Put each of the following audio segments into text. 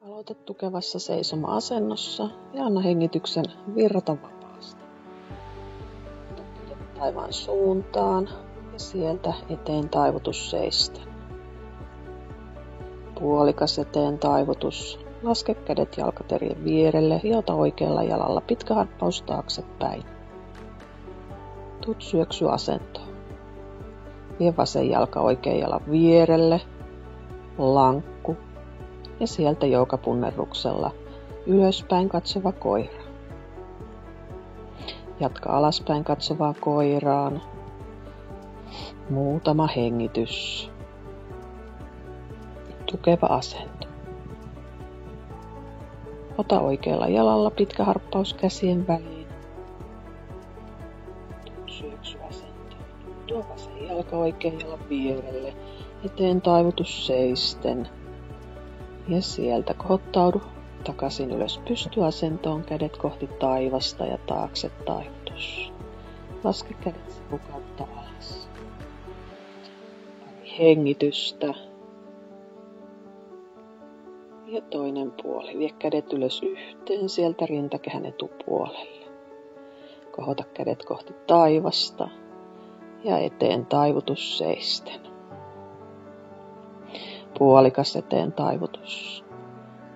Aloita tukevassa seisoma-asennossa ja anna hengityksen virrata vapaasti. Taivaan suuntaan ja sieltä eteen taivutus seisten. Puolikas eteen taivutus. Laske kädet jalkaterien vierelle ja ota oikealla jalalla pitkä harppaus taaksepäin. Tuut syöksyasentoon. Vie vasen jalka oikean jalan vierelle. Lankku. Ja sieltä joukapunnerruksella ylöspäin katsova koira. Jatka alaspäin katsovaan koiraan. Muutama hengitys. Tukeva asento. Ota oikealla jalalla pitkä harppaus käsien väliin. Syöksyasentoon. Tuo vasen jalka oikean jalan vierelle. Eteen taivutus seisten. Ja sieltä kohottaudu takaisin ylös pystyasentoon, kädet kohti taivasta ja taakse taivutus. Laske kädet sivukautta alas. Pari hengitystä. Ja toinen puoli. Vie kädet ylös yhteen sieltä rintakehän etupuolelle. Kohota kädet kohti taivasta ja eteen taivutus seisten. Puolikas eteen taivutus.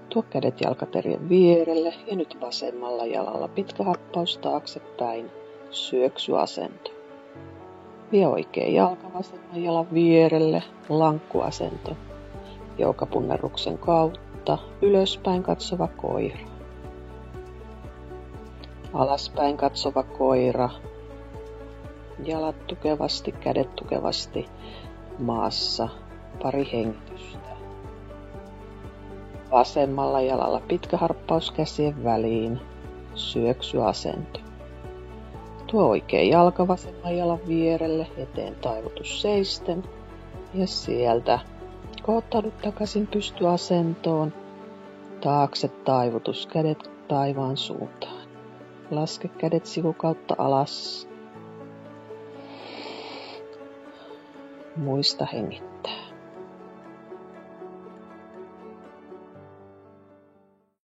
Tuo kädet jalkaterien vierelle ja nyt vasemmalla jalalla pitkä harppaus taaksepäin, syöksyasento. Vie oikea jalka vasemman jalan vierelle, lankkuasento. Joukapunnerruksen kautta ylöspäin katsova koira. Alaspäin katsova koira. Jalat tukevasti, kädet tukevasti maassa. Pari hengitystä. Vasemmalla jalalla pitkä harppaus käsien väliin. Syöksyasento. Tuo oikea jalka vasemman jalan vierelle, eteen taivutus seisten. Ja sieltä kohottaudut takaisin pystyasentoon. Taakse taivutus, kädet taivaan suuntaan. Laske kädet sivukautta alas. Muista hengittää.